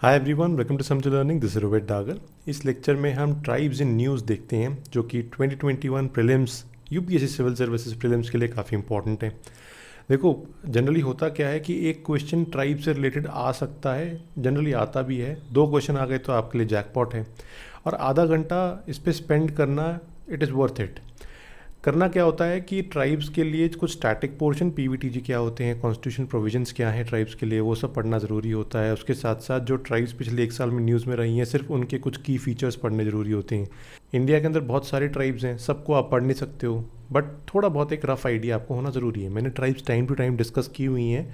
Hi everyone, welcome to समझ learning. This is Rohit Dagar. इस lecture में हम ट्राइब्स इन न्यूज़ देखते हैं जो कि 2021 prelims UPSC civil services prelims के लिए काफ़ी इंपॉर्टेंट है। देखो, जनरली होता क्या है कि एक क्वेश्चन ट्राइब से रिलेटेड आ सकता है, जनरली आता भी है। 2 क्वेश्चन आ गए तो आपके लिए जैकपॉट है, और आधा घंटा इस पर स्पेंड करना इट इज़ वर्थ इट। करना क्या होता है कि ट्राइब्स के लिए कुछ स्टैटिक पोर्शन पीवीटीजी क्या होते हैं, कॉन्स्टिट्यूशन प्रोविजंस क्या हैं ट्राइब्स के लिए, वो सब पढ़ना ज़रूरी होता है। उसके साथ साथ जो ट्राइब्स पिछले 1 साल में न्यूज़ में रही हैं, सिर्फ उनके कुछ की फीचर्स पढ़ने ज़रूरी होते हैं। इंडिया के अंदर बहुत सारे ट्राइब्स हैं, सबको आप पढ़ नहीं सकते हो, बट थोड़ा बहुत एक रफ आइडिया आपको होना ज़रूरी है। मैंने tribes time to time discuss की हुई हैं,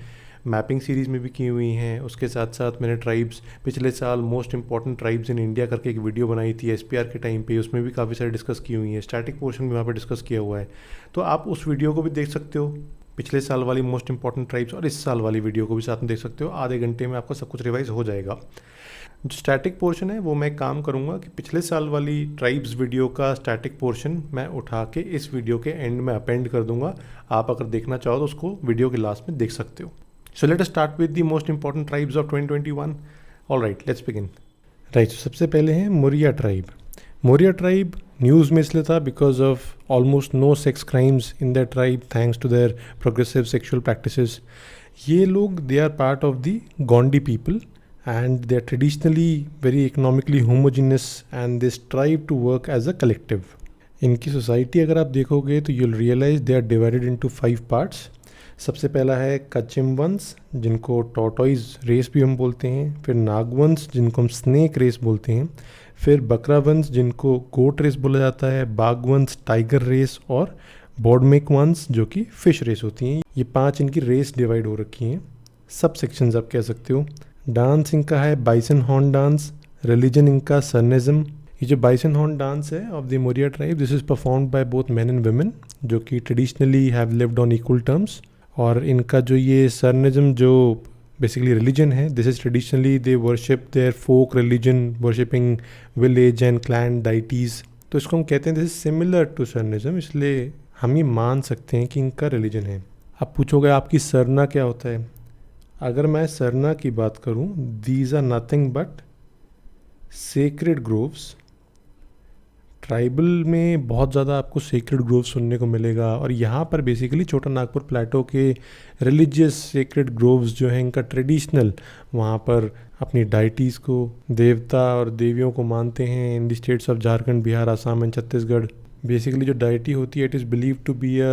मैपिंग सीरीज़ में भी की हुई हैं। उसके साथ साथ मैंने ट्राइब्स पिछले साल most important tribes in India करके एक वीडियो बनाई थी एसपीआर के टाइम पे, उसमें भी काफ़ी सारी डिस्कस की हुई हैं। स्टैटिक पोर्शन भी वहाँ पे डिस्कस किया हुआ है, तो आप उस वीडियो को भी देख सकते हो। पिछले साल वाली मोस्ट इंपॉर्टेंट ट्राइब्स और इस साल वाली वीडियो को भी साथ में देख सकते हो। आधे घंटे में आपका सब कुछ रिवाइज हो जाएगा। जो स्टैटिक पोर्शन है वो मैं एक काम करूँगा कि पिछले साल वाली ट्राइब्स वीडियो का स्टैटिक पोर्शन मैं उठा के इस वीडियो के एंड में अपेंड कर दूंगा। आप अगर देखना चाहो तो उसको वीडियो के लास्ट में देख सकते हो। So let us start with the most important tribes of 2021. All right, let's begin. Right, so सबसे पहले है Muria tribe. Muria tribe news में इसलिए था because of almost no sex crimes in that tribe thanks to their progressive sexual practices. ये लोग they are part of the Gondi people and they are traditionally very economically homogeneous and they strive to work as a collective. इनकी society अगर आप देखोगे तो you'll realize they are divided into 5 parts. सबसे पहला है कचिमवंश, जिनको टॉर्टॉइज रेस भी हम बोलते हैं। फिर नागवंश, जिनको हम स्नेक रेस बोलते हैं। फिर बकरावंश, जिनको गोट रेस बोला जाता है। बाघवंश टाइगर रेस, और बॉडमेक वंश जो कि फिश रेस होती हैं। ये 5 इनकी रेस डिवाइड हो रखी हैं, सब सेक्शंस आप कह सकते हो। डांस इनका है बाइसन हॉर्न डांस। रिलीजन इनका सरनिज्म। ये जो बाइसन हॉर्न डांस है of the Muria tribe, this is performed by both men and women, जो कि traditionally have lived on equal terms. और इनका जो ये सरनिज्म जो बेसिकली रिलीजन है, this is traditionally they worship their folk religion, worshipping village and clan deities. तो इसको हम कहते हैं this is similar to Sarnism, इसलिए हम ये मान सकते हैं कि इनका रिलीजन है। अब पूछोगे आपकी सरना क्या होता है। अगर मैं सरना की बात करूं, these are nothing but sacred groves. Tribal में बहुत ज़्यादा आपको सेक्रेड ग्रोव सुनने को मिलेगा, और यहाँ पर बेसिकली छोटा नागपुर प्लेटो के रिलीजियस सेक्रेड ग्रोव्स जो हैं इनका ट्रेडिशनल, वहाँ पर अपनी डाइटीज़ को, देवता और देवियों को मानते हैं। In the states of Jharkhand, Bihar, Assam and Chhattisgarh, basically जो डाइटी होती है it is believe to be a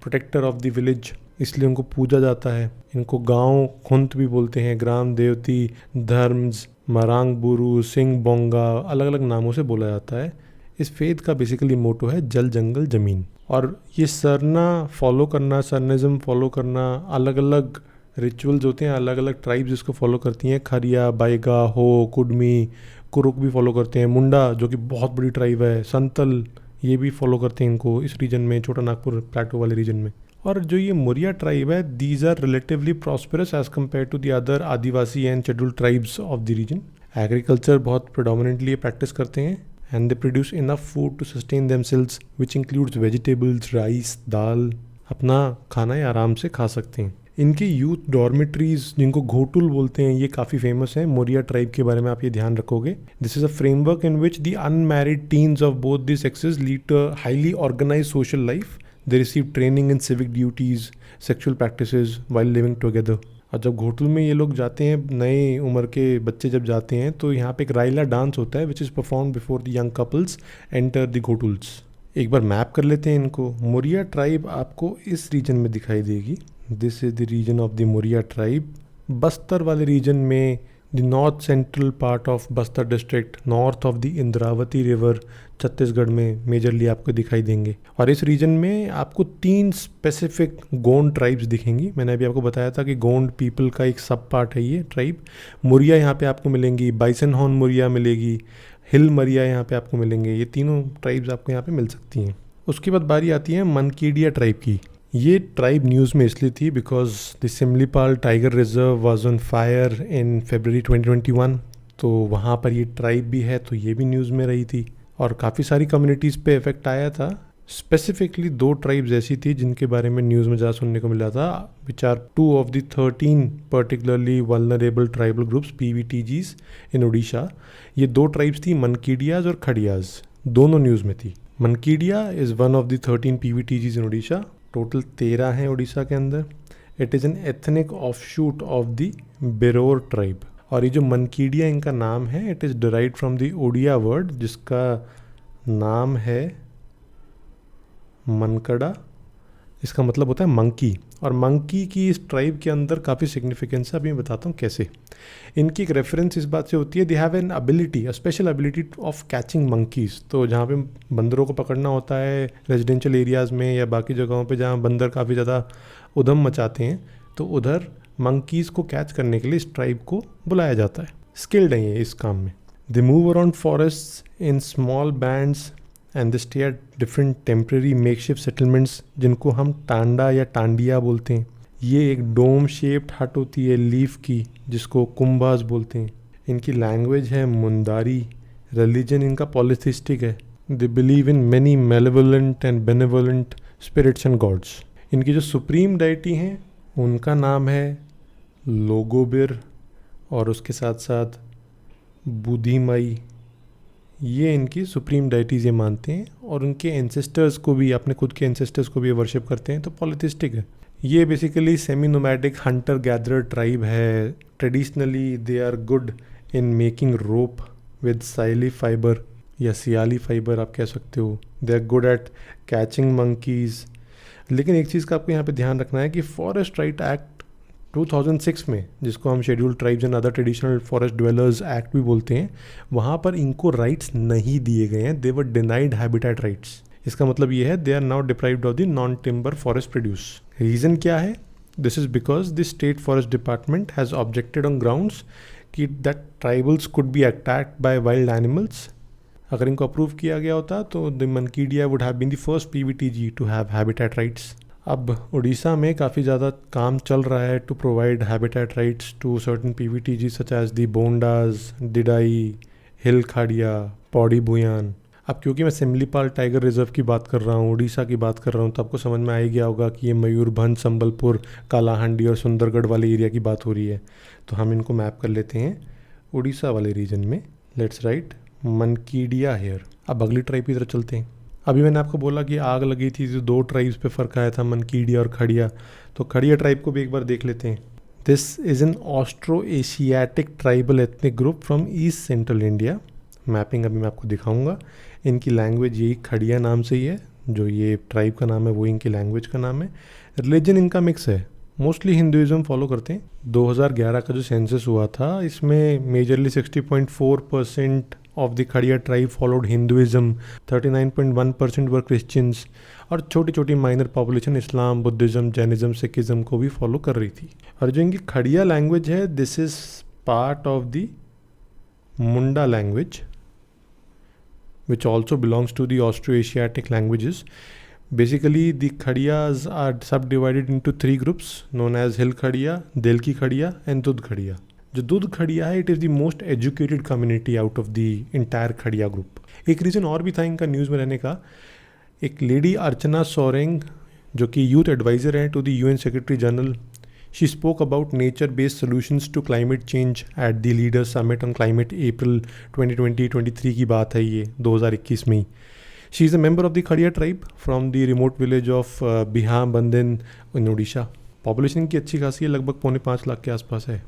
protector of the village, इसलिए उनको पूजा जाता है। इनको गांव खुंत भी बोलते हैं, ग्राम देवती, धर्म्स, मरांग बुरू, सिंह बोंगा, अलग अलग नामों से बोला जाता है। इस फेथ का बेसिकली मोटो है जल जंगल जमीन। और ये सरना फॉलो करना, सरनिज्म फॉलो करना, अलग अलग रिचुअल्स होते हैं, अलग अलग ट्राइब्स इसको फॉलो करती हैं। खरिया, बाइगा, हो, कुडमी, कुरुक भी फॉलो करते हैं। मुंडा जो कि बहुत बड़ी ट्राइब है, संतल, ये भी फॉलो करते हैं इनको इस रीजन में, छोटा नागपुर प्लेटो वाले रीजन में। और जो ये मोरिया ट्राइब है, these are relatively prosperous as compare to the other Adivasi and scheduled tribes of the region. Agriculture बहुत प्रेडोमिनेंटली प्रैक्टिस करते हैं and they produce enough food to sustain themselves, which includes vegetables, rice, दाल। अपना खाना है आराम से खा सकते हैं। इनके यूथ डॉर्मेट्रीज, जिनको घोटुल बोलते हैं, ये काफ़ी फेमस है। मोरिया ट्राइब के बारे में आप ये ध्यान रखोगे। This is a framework in which the unmarried teens of both the sexes lead to highly organize social life. They receive training in civic duties, sexual practices while living together. और जब घोटुल में ये लोग जाते हैं, नए उम्र के बच्चे जब जाते हैं, तो यहाँ पे एक राइला डांस होता है which is perform before the young couples enter the ghotuls. एक बार मैप कर लेते हैं इनको। मोरिया ट्राइब आपको इस रीजन में दिखाई देगी। This is the region of the Muria tribe. Bastar वाले रीजन में, the north central part of Bastar district, north of the Indravati river, Chhattisgarh में मेजरली आपको दिखाई देंगे। और इस रीजन में आपको 3 स्पेसिफिक गोंड ट्राइब्स दिखेंगी। मैंने अभी आपको बताया था कि गोंड पीपल का एक सब पार्ट है ये ट्राइब। मुरिया यहाँ पे आपको मिलेंगी, बाइसन हॉर्न मुरिया मिलेगी, हिल मरिया यहाँ पे आपको मिलेंगे। ये तीनों ट्राइब्स आपको यहाँ पे मिल सकती हैं। उसके बाद बारी आती है मनकीडिया ट्राइब की। ये ट्राइब न्यूज़ में इसलिए थी because the Similipal tiger reserve was on fire in February 2021। तो वहाँ पर ये ट्राइब भी है, तो ये भी न्यूज़ में रही थी और काफ़ी सारी कम्युनिटीज़ पे इफेक्ट आया था। स्पेसिफिकली 2 ट्राइब्स ऐसी थी जिनके बारे में न्यूज़ में ज़्यादा सुनने को मिला था, which are 2 of the 13 particularly vulnerable tribal groups PVTGs in Orissa. ये 2 ट्राइब्स थी, मनकीडियाज और खड़ियाज, दोनों न्यूज़ में थी। Mankidia is one of the 13 PVTGs in Orissa, total 13 हैं उड़ीसा के अंदर। It is an ethnic offshoot of the Birhor tribe. और ये जो मनकीडिया इनका नाम है, it is derived from the Odia word जिसका नाम है मनकड़ा। इसका मतलब होता है मंकी, और मंकी की इस ट्राइब के अंदर काफ़ी सिग्निफिकेंस है। अभी मैं बताता हूँ कैसे। इनकी एक रेफरेंस इस बात से होती है, they have an ability, a special ability of catching monkeys. तो जहाँ पे बंदरों को पकड़ना होता है रेजिडेंशियल एरियाज़ में या बाकी जगहों पे जहाँ बंदर काफ़ी ज़्यादा उधम मचाते हैं, तो उधर मंकीज़ को कैच करने के लिए इस ट्राइब को बुलाया जाता है। स्किल्ड हैं ये इस काम में। They move around forest in small bands and they stay at different temporary makeshift settlements, जिनको हम टांडा या टांडिया बोलते हैं। ये एक डोम शेप्ड हट होती है लीफ की, जिसको कुंभास बोलते हैं। इनकी लैंग्वेज है मुंदारी। रिलीजन इनका पॉलिथिस्टिक है। They believe in many malevolent and benevolent spirits and gods. इनकी जो सुप्रीम डाइटी हैं उनका नाम है लोगोबिर, और उसके साथ साथ बुधिमाई। ये इनकी सुप्रीम डाइटीज़ ये मानते हैं, और उनके एंसेस्टर्स को भी, अपने खुद के एंसेस्टर्स को भी वर्शिप करते हैं। तो पॉलिथिस्टिक है। ये basically semi nomadic hunter gatherer tribe है। Traditionally they are good in making rope with saili fibre या सियाली फाइबर आप कह सकते हो। They are good at catching monkeys. लेकिन एक चीज़ का आपको यहाँ पे ध्यान रखना है कि फॉरेस्ट राइट एक्ट 2006 में, जिसको हम scheduled tribes and other traditional forest dwellers act भी बोलते हैं, वहाँ पर इनको राइट्स नहीं दिए गए हैं। They were denied habitat rights. इसका मतलब ये है they are now deprived of the non timber forest produce. Reason क्या है? This is because the state forest department has objected on grounds कि that tribals could be attacked by wild animals. अगर इनको approve किया गया होता तो the Mankidia would have been the first PVTG to have habitat rights. अब उड़ीसा में काफ़ी ज़्यादा काम चल रहा है to provide habitat rights to certain PVTG such as the Bondas, Didayi, hill Kharia, Paudi Bhuyan. अब क्योंकि मैं सिमलीपाल टाइगर रिजर्व की बात कर रहा हूँ, उड़ीसा की बात कर रहा हूँ, तो आपको समझ में आ ही गया होगा कि ये मयूरभंज, संबलपुर, कालाहांडी और सुंदरगढ़ वाले एरिया की बात हो रही है। तो हम इनको मैप कर लेते हैं उड़ीसा वाले रीजन में। Let's write Mankidia here. अब अगली ट्राइब की तरफ चलते हैं। अभी मैंने आपको बोला कि आग लगी थी तो 2 ट्राइब्स पे फ़र्क आया था, मनकीडिया और खड़िया। तो खड़िया ट्राइब को भी एक बार देख लेते हैं। This is N Austro Asiatic tribal ethnic group from east central India. Mapping अभी मैं आपको दिखाऊंगा। इनकी लैंग्वेज यही खड़िया नाम से ही है, जो ये ट्राइब का नाम है वो इनकी लैंग्वेज का नाम है। रिलीजन इनका मिक्स है, मोस्टली हिंदुइज्म फॉलो करते हैं। 2011 का जो सेंसस हुआ था, इसमें majorly 60.4% of the Kharia tribe followed Hinduism, 39.1% were Christians, और छोटी छोटी minor population Islam, Buddhism, Jainism, Sikhism को भी फॉलो कर रही थी। और जो इनकी खड़िया लैंग्वेज है, this is part of the Munda language which also belongs to the Austroasiatic languages. Basically, the Khadiyas are subdivided into 3 groups known as Hill Khadiya, Delki Khadiya and Dudh Khadiya. जो दूध खड़िया है, it is the most educated community out of the entire Kharia group. एक reason और भी था इनका news में रहने का। एक लेडी अर्चना सोरेंग, जो कि यूथ एडवाइज़र हैं to the UN secretary general, she spoke about nature based solutions to climate change at the leaders summit on climate April 2023 की बात है, ये 2021 में ही। She is a member of the Kharia tribe from the remote village of Biha Bandan in Orissa. Population की अच्छी खासी है, लगभग 4.5 लाख के आसपास है।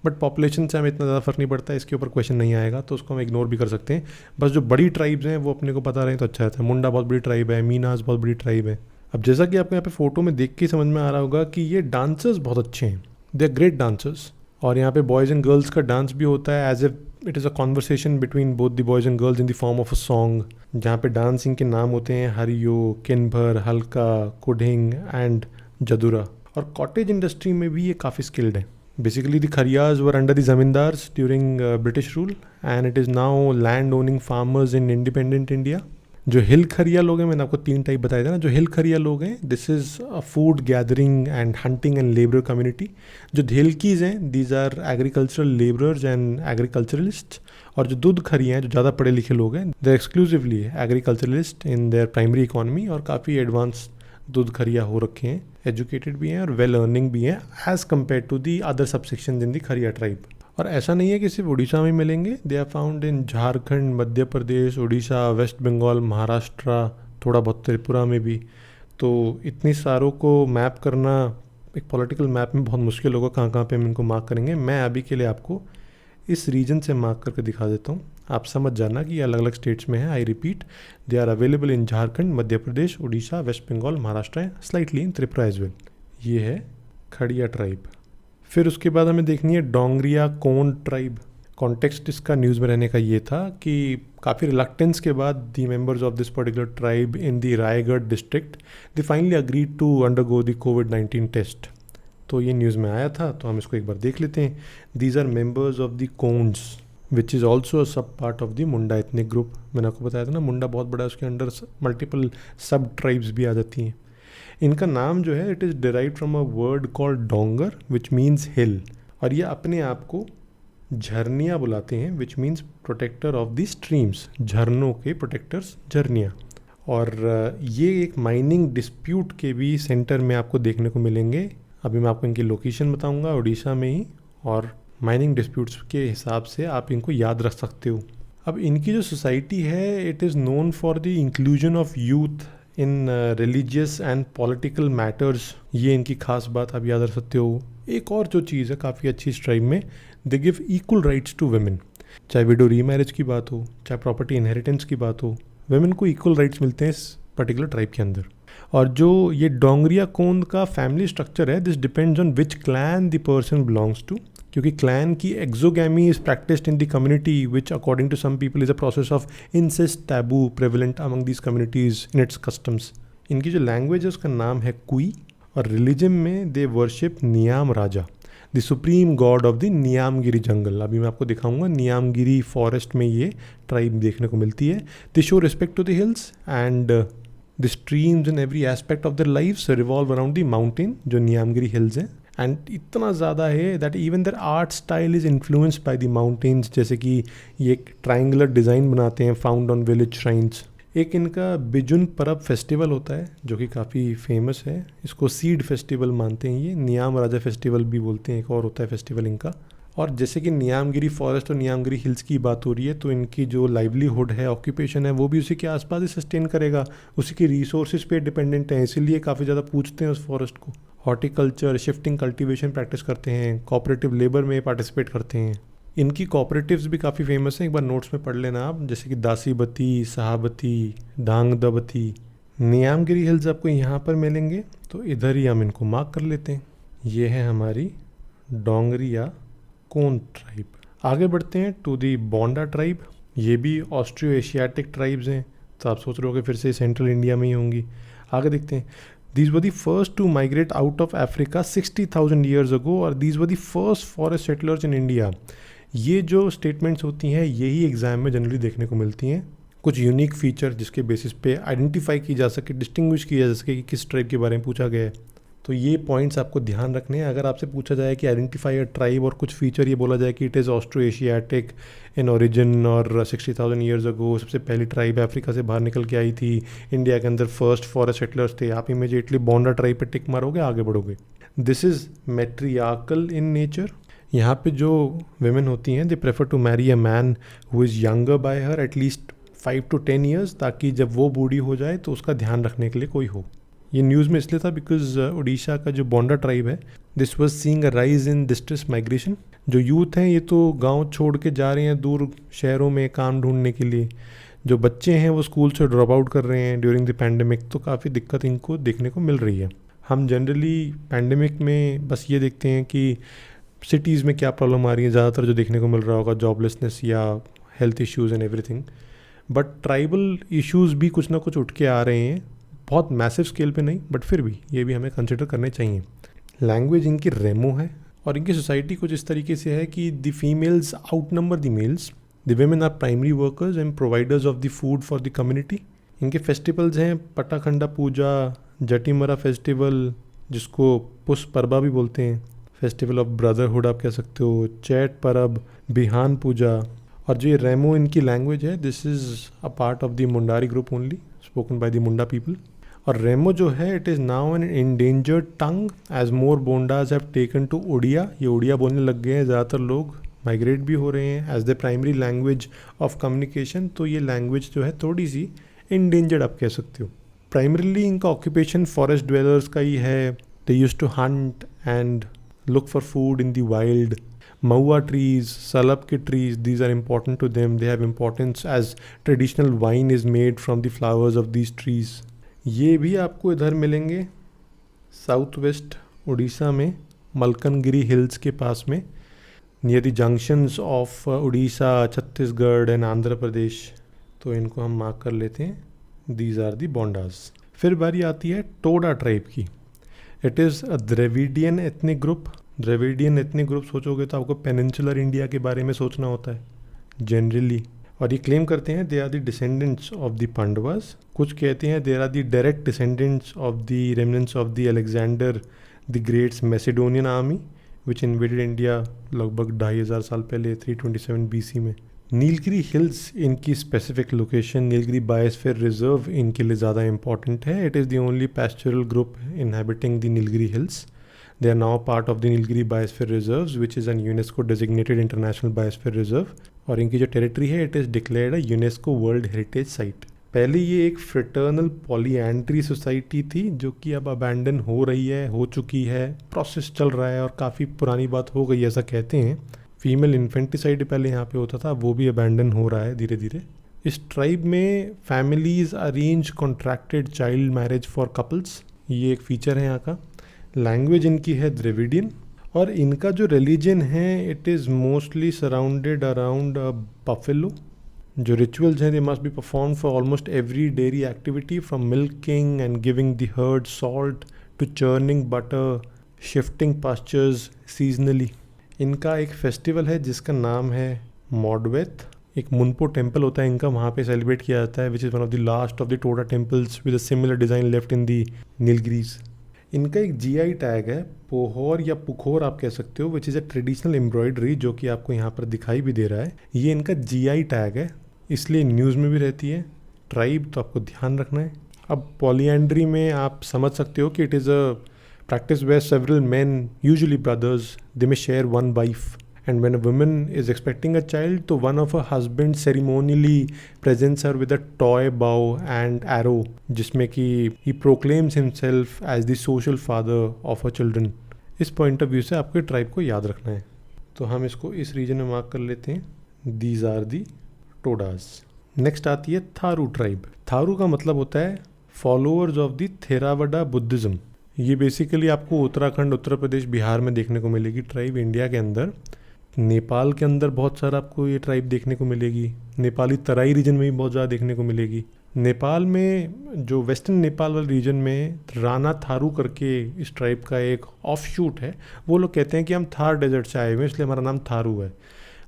बट पॉपुलेशन से हमें इतना ज़्यादा फर्क नहीं पड़ता है, इसके ऊपर क्वेश्चन नहीं आएगा तो उसको हम इग्नोर भी कर सकते हैं। बस जो बड़ी ट्राइब्स हैं वो अपने को पता रहे तो अच्छा रहता है। मुंडा बहुत बड़ी ट्राइब है, मीनाज बहुत बड़ी ट्राइब है। अब जैसा कि आपको यहाँ पे फोटो में देख के समझ में आ रहा होगा कि ये डांसर्स बहुत अच्छे हैं, दे आर ग्रेट डांसर्स। और यहाँ पे बॉयज़ एंड गर्ल्स का डांस भी होता है, as if it is a conversation between both the boys and girls in the form of a song, जहाँ पे डांसिंग के नाम होते हैं हरियो, किन्भर, हल्का, कुडिंग एंड जदुरा। और कॉटेज इंडस्ट्री में भी ये काफ़ी स्किल्ड है। Basically, the Khariyas were under the zamindars during British rule, and it is now land-owning farmers in independent India. जो हिल खरिया लोग हैं, मैंने आपको 3 टाइप बताया था ना, जो हिल खरिया लोग हैं, this is a food gathering and hunting and labour community. जो धेलकीज हैं, these are agricultural labourers and agriculturalist. और जो दूध खरिया हैं, जो ज़्यादा पढ़े लिखे लोग हैं, they exclusively agriculturalist in their primary economy, और काफ़ी एडवांस दूध खरिया हो रखे हैं, एजुकेटेड भी हैं और वेल अर्निंग भी हैं as compare to the other subsection in the Kharia tribe. और ऐसा नहीं है कि सिर्फ उड़ीसा में मिलेंगे, they are found in Jharkhand, Madhya Pradesh, Orissa, West Bengal, Maharashtra, थोड़ा बहुत त्रिपुरा में भी। तो इतनी सारों को मैप करना एक पॉलिटिकल मैप में बहुत मुश्किल होगा, कहाँ पे हम इनको मार्क करेंगे। मैं अभी के लिए आपको इस रीजन से मार्क करके दिखा देता हूँ, आप समझ जाना कि ये अलग अलग स्टेट्स में है। I repeat, they are available in Jharkhand, Madhya Pradesh, Orissa, West Bengal, Maharashtra, slightly in Tripura as well. ये है खड़िया ट्राइब। फिर उसके बाद हमें देखनी है डोंगरिया कोंड ट्राइब। कॉन्टेक्स्ट इसका न्यूज़ में रहने का ये था कि काफ़ी रिलक्टेंस के बाद the members of this particular tribe in the Raigarh district they finally agreed to undergo the कोविड-19 टेस्ट। तो ये न्यूज़ में आया था, तो हम इसको एक बार देख लेते हैं। These are members of the Kondhs which is also a sub part of the Munda ethnic group. मैंने आपको बताया था ना, मुंडा बहुत बड़ा है, उसके अंडर मल्टीपल सब ट्राइब्स भी आ जाती हैं। इनका नाम जो है, it is derive from a word called डोंगर विच मीन्स हिल, और ये अपने आप को झरनिया बुलाते हैं, which means protector of the streams, झरनों के प्रोटेक्टर्स झरनिया। और ये एक माइनिंग डिस्प्यूट के भी सेंटर में आपको देखने को मिलेंगे। अभी मैं आपको इनकी लोकेशन बताऊंगा, उड़ीसा में ही, और माइनिंग डिस्प्यूट्स के हिसाब से आप इनको याद रख सकते हो। अब इनकी जो सोसाइटी है, it is known for the inclusion of youth in religious and political matters. ये इनकी खास बात आप याद रख सकते हो। एक और जो चीज़ है काफ़ी अच्छी इस ट्राइब में, they give equal rights to women. चाहे विडो रीमैरिज की बात हो, चाहे प्रॉपर्टी इनहेरिटेंस की बात हो, वेमेन को इक्वल राइट्स मिलते हैं इस पर्टिकुलर ट्राइब के अंदर। और जो ये डोंगरिया कोंड का फैमिली स्ट्रक्चर है, this depends on which clan the person belongs to, क्योंकि क्लैन की exogamy is practised in the community which according to some people is a process of incest taboo prevalent among these communities in its customs. इनकी जो language है उसका नाम है कुई, और रिलीजन में they worship Niyam Raja, the supreme god of the Niyamgiri jungle. अभी मैं आपको दिखाऊंगा, नियामगिरी फॉरेस्ट में ये ट्राइब देखने को मिलती है। They show respect to the hills and the streams in every aspect of their lifes revolve around the mountain, जो नियामगिरी हिल्स हैं। एंड इतना ज़्यादा है that even their art style is influenced by the mountains, जैसे कि ये एक triangular design बनाते हैं फाउंड ऑन विलेज श्राइन्स। एक इनका बिजुन परब फेस्टिवल होता है जो कि काफ़ी फेमस है, इसको सीड फेस्टिवल मानते हैं। ये नियाम राजा फेस्टिवल भी बोलते हैं, एक और होता है फेस्टिवल इनका। और जैसे कि नियामगिरी फॉरेस्ट और नियामगिरी हिल्स की बात हो रही है, तो इनकी जो लाइवलीहुड है, ऑक्यूपेशन है, वो भी उसी के आसपास ही सस्टेन करेगा, उसी के रिसोर्सेज पे डिपेंडेंट है, इसीलिए काफ़ी ज़्यादा पूछते हैं उस फॉरेस्ट को। हॉर्टिकल्चर, शिफ्टिंग कल्टीवेशन प्रैक्टिस करते हैं, कोऑपरेटिव लेबर में पार्टिसिपेट करते हैं। इनकी कोऑपरेटिव्स भी काफ़ी फेमस हैं, एक बार नोट्स में पढ़ लेना आप, जैसे कि दासीबती, सहाबती, धांगदबती। नियामगिरी हिल्स आपको यहाँ पर मिलेंगे, तो इधर ही हम इनको मार्क कर लेते हैं। ये है हमारी डोंगरिया कोंड ट्राइब। आगे बढ़ते हैं टू दी बोंडा ट्राइब। ये भी ऑस्ट्रियो एशियाटिक ट्राइब्स हैं, तो आप सोच रहे हो कि फिर से सेंट्रल इंडिया में ही होंगी। आगे देखते हैं। These were the first to migrate out of Africa 60,000 years ago, और these were the first forest settlers in India। ये जो स्टेटमेंट्स होती हैं, यही एग्जाम में जनरली देखने को मिलती हैं। कुछ यूनिक फीचर जिसके बेसिस पे आइडेंटिफाई की जा सके, डिस्टिंग्विश किया जा सके कि किस ट्राइब के बारे में पूछा गया है। तो ये पॉइंट्स आपको ध्यान रखने हैं। अगर आपसे पूछा जाए कि आइडेंटिफाई अ ट्राइब और कुछ फीचर ये बोला जाए कि it is Austro Asiatic in origin और 60,000 ईयर्स अगो सबसे पहली ट्राइब अफ्रीका से बाहर निकल के आई थी, इंडिया के अंदर फर्स्ट फॉरेस्ट सेटलर्स थे, आप इमीडिएटली बोंडा ट्राइब पे टिक मारोगे, आगे बढ़ोगे। This is matriarchal in nature. यहाँ पे जो वेमेन होती हैं, they prefer to marry a man who is younger by her at least 5 to 10 years, ताकि जब वो बूढ़ी हो जाए तो उसका ध्यान रखने के लिए कोई हो। ये न्यूज़ में इसलिए था बिकॉज उड़ीसा का जो बोंडा ट्राइब है, this was seeing a rise in distress migration. जो यूथ हैं ये तो गांव छोड़ के जा रहे हैं दूर शहरों में काम ढूंढने के लिए, जो बच्चे हैं वो स्कूल से ड्रॉप आउट कर रहे हैं ड्यूरिंग द पैंडेमिक, तो काफ़ी दिक्कत इनको देखने को मिल रही है। हम जनरली पैंडेमिक में बस ये देखते हैं कि सिटीज़ में क्या प्रॉब्लम आ रही है, ज़्यादातर जो देखने को मिल रहा होगा जॉबलेसनेस या health issues and everything, but tribal issues भी कुछ ना कुछ उठ के आ रहे हैं, बहुत मैसिव स्केल पे नहीं, बट फिर भी ये भी हमें कंसिडर करने चाहिए। लैंग्वेज इनकी रेमो है, और इनकी सोसाइटी कुछ इस तरीके से है कि the females out number the males, the women are primary workers and providers of the food for the community. इनके फेस्टिवल्स हैं पटाखंडा पूजा, जटिमरा फेस्टिवल जिसको पुष परबा भी बोलते हैं, फेस्टिवल ऑफ ब्रदरहुड आप कह सकते हो, चैट परब, बिहान पूजा। और जो ये रेमो इनकी लैंग्वेज है, this is a part of the Mundari group only, spoken by the Munda people. और रेमो जो है it is now an endangered tongue as more Bondas have taken to Odia. ये ओडिया बोलने लग गए हैं, ज़्यादातर लोग माइग्रेट भी हो रहे हैं as the primary language of communication. तो ये लैंग्वेज जो है थोड़ी सी इंडेंजर्ड आप कह सकते हो। प्राइमरीली इनका ऑक्यूपेशन फॉरेस्ट ड्वेलर्स का ही है। They used to hunt and look for food in the wild. Maua trees, salab ke trees, these are important to them. They have importance as traditional wine is made from the flowers of these trees. ये भी आपको इधर मिलेंगे south west Orissa में, Malkangiri hills के पास में, near the junctions of Orissa, Chhattisgarh and Andhra Pradesh. तो इनको हम मार्क कर लेते हैं, दीज आर दी बोंडास। फिर बारी आती है टोडा ट्राइब की। It is a Dravidian ethnic group. Dravidian ethnic group सोचोगे तो आपको पेनिनसुलर इंडिया के बारे में सोचना होता है जनरली। और ये क्लेम करते हैं they are the descendants of the Pandavas. कुछ कहते हैं they are the direct descendants of the remnants of the Alexander the great's Macedonian army which invaded India लगभग 2500 साल पहले 327 BC में। नीलगिरी हिल्स इनकी specific location, Nilgiri biosphere reserve इनके लिए ज़्यादा इंपॉर्टेंट है। It is the only pastoral group inhabiting the Nilgiri hills. They are now part of the Nilgiri biosphere reserve which is an UNESCO designated international biosphere reserve. और इनकी जो territory है it is declared a UNESCO world heritage site. पहले ये एक fraternal polyandry society थी जो कि अब अबैंडन हो रही है, हो चुकी है, प्रोसेस चल रहा है और काफ़ी पुरानी बात हो गई ऐसा कहते हैं। फीमेल इन्फेंटिसाइड पहले यहाँ पे होता था, वो भी अबैंडन हो रहा है धीरे धीरे। इस ट्राइब में families arrange contracted child marriage for couples, ये एक फीचर है यहाँ का। लैंग्वेज इनकी है द्रविडियन और इनका जो रिलीजन है it is mostly surrounded around buffalo. जो रिचुअल्स हैं they must be perform for almost every dairy activity from milking and giving the herd salt to churning butter, shifting pastures seasonally. इनका एक festival है जिसका नाम है मॉडवेथ। एक मुनपो टेम्पल होता है इनका, वहाँ पे सेलिब्रेट किया जाता है which is one of the last of the Toda temples with a similar design left in the Nilgiris. इनका एक GI टैग है, पोहोर या पुखोर आप कह सकते हो, विच इज़ अ ट्रेडिशनल एम्ब्रॉयडरी जो कि आपको यहाँ पर दिखाई भी दे रहा है। ये इनका GI टैग है, इसलिए न्यूज़ में भी रहती है ट्राइब, तो आपको ध्यान रखना है। अब पॉलीएंड्री में आप समझ सकते हो कि it is a practice where several men, usually brothers, they may share one wife. And when a woman is expecting a child, तो one of her husbands ceremonially presents her with a toy bow and arrow, जिसमें कि he proclaims himself as the social father of her children. इस point of view से आपको tribe को याद रखना है। तो हम इसको इस रीजन में मार्क कर लेते हैं, these are the Todas. Next आती है थारू ट्राइब। थारू का मतलब होता है followers of the Theravada Buddhism. ये बेसिकली आपको उत्तराखंड, उत्तर प्रदेश, बिहार में देखने को मिलेगी ट्राइब। इंडिया के अंदर, नेपाल के अंदर बहुत सारा आपको ये ट्राइब देखने को मिलेगी। नेपाली तराई रीजन में भी बहुत ज़्यादा देखने को मिलेगी। नेपाल में जो वेस्टर्न नेपाल वाले रीजन में राणा थारू करके इस ट्राइब का एक ऑफ शूट है। वो लोग कहते हैं कि हम थार डेजर्ट से आए हुए हैं इसलिए हमारा नाम थारू है।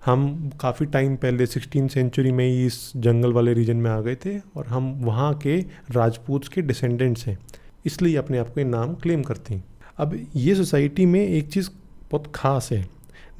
हम काफ़ी टाइम पहले 16वीं सेंचुरी में ही इस जंगल वाले रीजन में आ गए थे और हम वहाँ के राजपूत के डिसेंडेंट्स हैं, इसलिए अपने आप को ये नाम क्लेम करती हैं। अब ये सोसाइटी में एक चीज़ बहुत ख़ास है,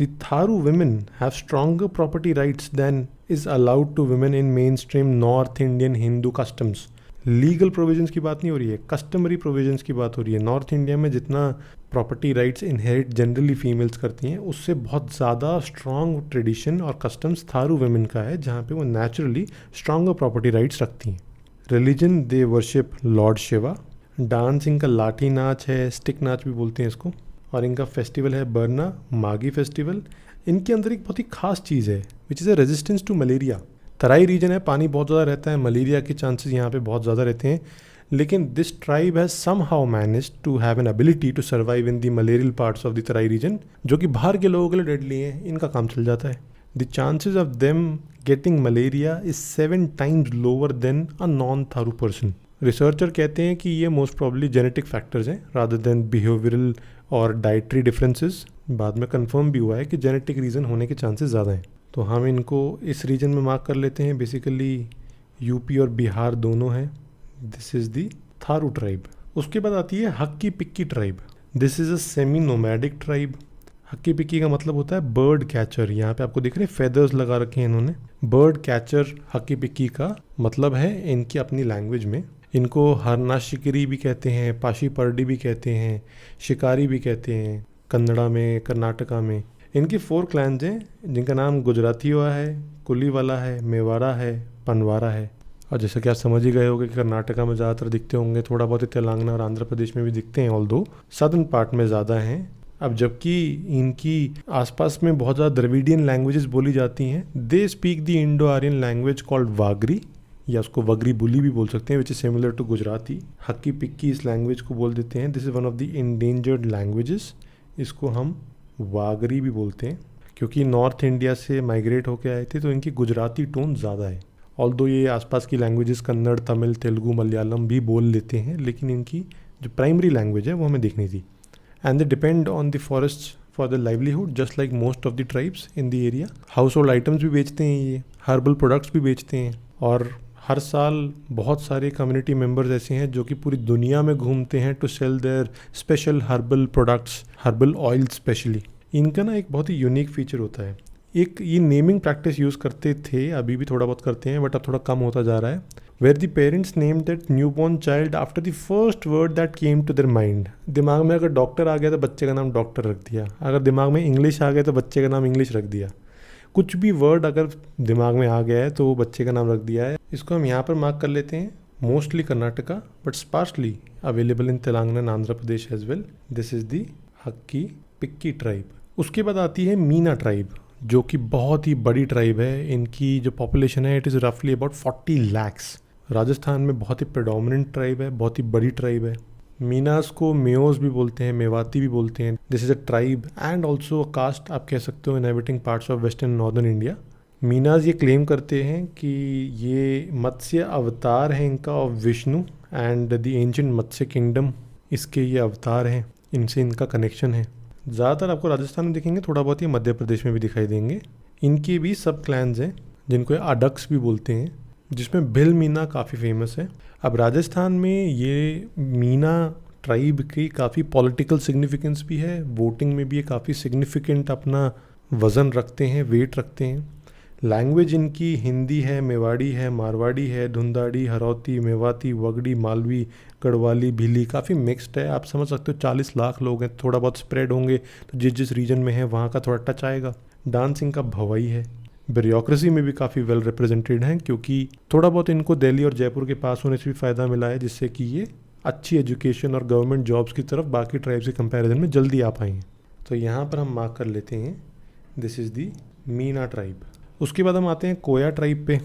the Tharu women have stronger property rights than is allowed to women in main stream north Indian Hindu customs. Legal provisions की बात नहीं हो रही है, कस्टमरी प्रोविजंस की बात हो रही है। नॉर्थ इंडिया में जितना property rights inherit generally females करती हैं, उससे बहुत ज़्यादा स्ट्रॉन्ग ट्रेडिशन और कस्टम्स थारू वुमेन का है, जहाँ पे वो नेचुरली स्ट्रॉन्गर प्रॉपर्टी राइट्स रखती हैं। Religion they worship Lord Shiva. Dance इनका लाठी नाच है, स्टिक नाच भी बोलते हैं इसको। और इनका फेस्टिवल है बरना मागी फेस्टिवल। इनके अंदर एक बहुत ही खास चीज़ है which is a resistance to malaria. Terai region है, पानी बहुत ज़्यादा रहता है, मलेरिया के चांसेस यहाँ पे बहुत ज़्यादा रहते हैं, लेकिन this tribe has some how manage to have an ability to survive in the malarial parts of the Terai region, जो कि बाहर के लोगों के लिए डेडली है, इनका काम चल जाता है। The chances of them getting malaria is 7 times lower than a non Tharu person. Researcher कहते हैं कि ये मोस्ट प्रॉब्ली जेनेटिक फैक्टर्स हैं रादर देन बिहेवियरल और डाइटरी डिफरेंसेस। बाद में कंफर्म भी हुआ है कि जेनेटिक रीज़न होने के चांसेस ज़्यादा हैं। तो हम इनको इस रीजन में मार्क कर लेते हैं। बेसिकली यूपी और बिहार दोनों हैं। This is the Tharu tribe. उसके बाद आती है Hakki Pikki tribe. This is a semi nomadic tribe. Hakki Pikki का मतलब होता है बर्ड कैचर। यहाँ पे आपको दिख रहे हैं फेदर्स लगा रखे हैं इन्होंने। बर्ड कैचर हक्की पिक्की का मतलब है इनकी अपनी लैंग्वेज में। इनको हरना शिकरी भी कहते हैं, पाशी परडी भी कहते हैं, शिकारी भी कहते हैं कन्नड़ा में, कर्नाटका में। इनके 4 क्लैन्स हैं जिनका नाम गुजराती हुआ है, कुलीवाला है, मेवाड़ा है, पनवारा है। और जैसे कि आप समझ ही गए होंगे कि कर्नाटका में ज़्यादातर दिखते होंगे, थोड़ा बहुत ही तेलंगाना और आंध्र प्रदेश में भी दिखते हैं, ऑल्दो सदर्न पार्ट में ज़्यादा हैं। अब जबकि इनकी आसपास में बहुत ज़्यादा द्रविडियन लैंग्वेजेस बोली जाती हैं। They speak the Indo Aryan language called Vagri, या उसको वगरी बुली भी बोल सकते हैं, which is similar to Gujarati. Hakki Pikki इस लैंग्वेज को बोल देते हैं। This is one of the endangered languages. इसको हम वागरी भी बोलते हैं क्योंकि नॉर्थ इंडिया से माइग्रेट होकर आए थे, तो इनकी गुजराती टोन ज़्यादा है। ऑल्दो ये आसपास की लैंग्वेजेस कन्नड़, तमिल, तेलुगु, मलयालम भी बोल लेते हैं, लेकिन इनकी जो प्राइमरी लैंग्वेज है वो हमें देखनी थी। And they depend on the forest for the livelihood just like most of the tribes in the area. House hold items भी बेचते हैं, ये हर्बल प्रोडक्ट्स भी बेचते हैं, और हर साल बहुत सारे कम्युनिटी मेंबर्स ऐसे हैं जो कि पूरी दुनिया में घूमते हैं to sell their special herbal products, herbal oil specially. इनका ना एक बहुत ही यूनिक फीचर होता है। एक ये नेमिंग प्रैक्टिस यूज़ करते थे, अभी भी थोड़ा बहुत करते हैं बट अब थोड़ा कम होता जा रहा है, where the parents name that new born child after the first word that came to their mind. दिमाग में अगर डॉक्टर आ गया तो बच्चे का नाम डॉक्टर रख दिया, अगर दिमाग में इंग्लिश आ गया तो बच्चे का नाम इंग्लिश रख दिया। कुछ भी वर्ड अगर दिमाग में आ गया है तो वो बच्चे का नाम रख दिया है। इसको हम यहाँ पर मार्क कर लेते हैं, mostly Karnataka but sparsely available in Telangana and Andhra Pradesh as well. This is the Hakki Pikki tribe. उसके बाद आती है मीना ट्राइब, जो कि बहुत ही बड़ी ट्राइब है। इनकी जो पॉपुलेशन है इट इज़ रफली अबाउट 40 lakhs। राजस्थान में बहुत ही प्रेडोमिनेंट ट्राइब है, बहुत ही बड़ी ट्राइब है। मीनास को मेओस भी बोलते हैं, मेवाती भी बोलते हैं। This is a tribe and also a caste, आप कह सकते हो, inhabiting parts of western northern India. Meenas ये क्लेम करते हैं कि ये मत्स्य अवतार हैं इनका of Vishnu and the ancient Matsya kingdom, इसके ये अवतार हैं, इनसे इनका कनेक्शन है। ज़्यादातर आपको राजस्थान में दिखेंगे, थोड़ा बहुत ही मध्य प्रदेश में भी दिखाई देंगे। इनके भी सब क्लैन्स हैं जिनको अडक्स भी बोलते हैं, जिसमें भिल मीना काफ़ी फेमस है। अब राजस्थान में ये मीना ट्राइब की काफ़ी पॉलिटिकल सिग्निफिकेंस भी है, वोटिंग में भी ये काफ़ी सिग्निफिकेंट अपना वज़न रखते हैं, वेट रखते हैं। लैंग्वेज इनकी हिंदी है, मेवाड़ी है, मारवाड़ी है, धुंधाड़ी, हरौती, मेवाती, वगड़ी, मालवी, गढ़वाली, भीली, काफ़ी मिक्स्ड है। आप समझ सकते हो 40 लाख लोग हैं, थोड़ा बहुत स्प्रेड होंगे, तो जिस जिस रीजन में है वहाँ का थोड़ा टच आएगा। डांस इनका भवाई है। ब्यूरोक्रेसी में भी काफ़ी वेल रिप्रेजेंटेड हैं, क्योंकि थोड़ा बहुत इनको दिल्ली और जयपुर के पास होने से भी फ़ायदा मिला है, जिससे कि ये अच्छी एजुकेशन और गवर्नमेंट जॉब्स की तरफ बाकी ट्राइब्स के कंपैरिजन में जल्दी आ पाएंगे। तो यहाँ पर हम मार्क कर लेते हैं, this is the Meena tribe. उसके बाद हम आते हैं कोया ट्राइब पे।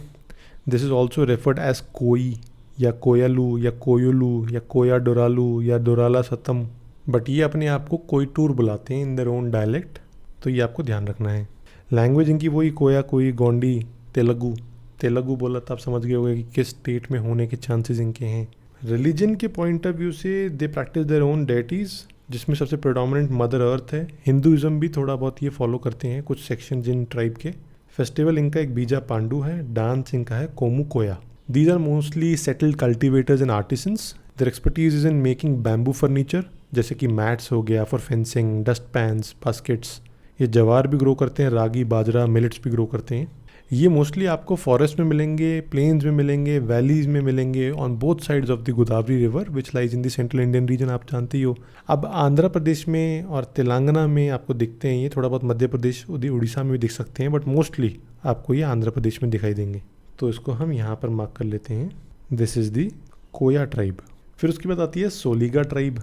This is also referred as Koi या कोयालू या कोयोलू या कोया डोरालू या डोराला सतम, बट ये अपने आप को कोयटूर बुलाते हैं इन देयर ओन डायलेक्ट, तो ये आपको ध्यान रखना है। लैंग्वेज इनकी वही कोया, कोई, गोंडी, तेलुगु। तेलुगु बोला तो आप समझ गए होंगे कि किस स्टेट में होने के चांसेस इनके हैं। रिलीजन के पॉइंट ऑफ व्यू से they practice their own deities, जिसमें सबसे प्रेडोमिनेंट मदर अर्थ है। हिंदुज़म भी थोड़ा बहुत ये फॉलो करते हैं कुछ सेक्शन इन ट्राइब के। फेस्टिवल इनका एक बीजा पांडू है, डांस इनका है Komu Koya. These are mostly settled cultivators and artisans. Their expertise is in making bamboo furniture, जैसे कि मैट्स हो गया for fencing, dust pans, baskets. ये जवार भी ग्रो करते हैं, रागी, बाजरा, मिलेट्स भी ग्रो करते हैं। ये मोस्टली आपको फॉरेस्ट में मिलेंगे, प्लेन्स में मिलेंगे, वैलीज में मिलेंगे, on both sides of the Godavari river which lies in the central Indian reason, आप जानते ही हो। अब आंध्र प्रदेश में और तेलंगाना में आपको दिखते हैं ये, थोड़ा बहुत मध्य प्रदेश, उड़ीसा में भी दिख सकते हैं, बट मोस्टली आपको ये आंध्र प्रदेश में दिखाई देंगे। तो इसको हम यहाँ पर मार्क कर लेते हैं, this is the Koya tribe. फिर उसके बाद आती है Soliga tribe.